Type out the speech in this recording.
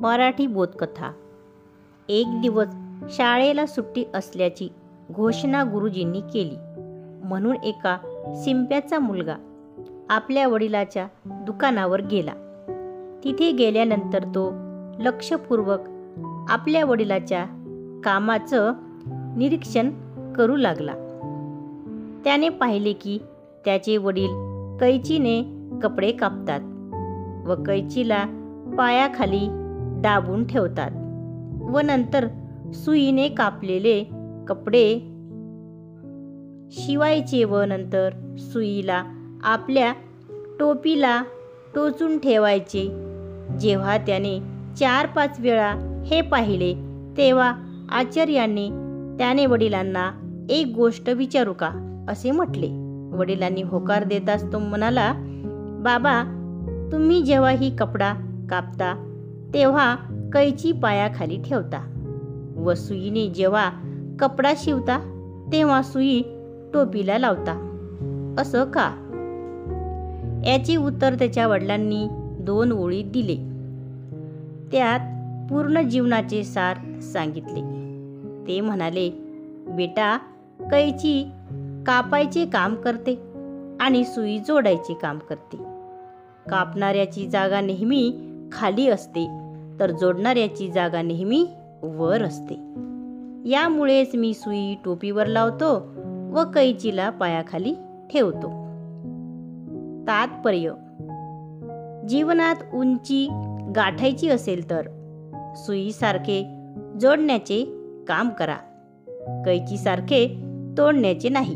मराठी बोधकथा। एक दिवस शाळेला सुट्टी असल्याची घोषणा गुरुजींनी केली, म्हणून एका शिंप्याचा मुलगा आपल्या वडिलाच्या दुकानावर गेला. तिथे गेल्यानंतर तो लक्षपूर्वक आपल्या वडिलाच्या कामाचं निरीक्षण करू लागला. त्याने पाहिले की त्याचे वडील कैचीने कपडे कापतात व कैचीला पायाखाली दाबून ठेवतात व नंतर सुईने कापलेले कपडे शिवायचे व नंतर सुईला आपल्या टोपीला टोचून ठेवायचे. जेव्हा त्याने 4-5 वेळा हे पाहिले तेव्हा आचार्यांनी त्याने वडिलांना एक गोष्ट विचारू का असे म्हटले. वडिलांनी होकार देताच तो म्हणाला, बाबा, तुम्ही जेव्हा ही कपडा कापता तेव्हा कैची पायाखाली ठेवता व सुईने जेव्हा कपडा शिवता तेव्हा सुई टोपीला लावता, असं का? याचे उत्तर त्याच्या वडिलांनी 2 ओळीत दिले. त्यात पूर्ण जीवनाचे सार सांगितले. ते म्हणाले, बेटा, कैची कापायचे काम करते आणि सुई जोडायचे काम करते. कापणाऱ्याची जागा नेहमी खाली असते तर जोडणाऱ्याची जागा नेहमी वर असते. यामुळेच मी सुई टोपीवर लावतो व कैचीला पायाखाली ठेवतो. तात्पर्य: जीवनात उंची गाठायची असेल तर सुईसारखे जोडण्याचे काम करा, कैचीसारखे तोडण्याचे नाही.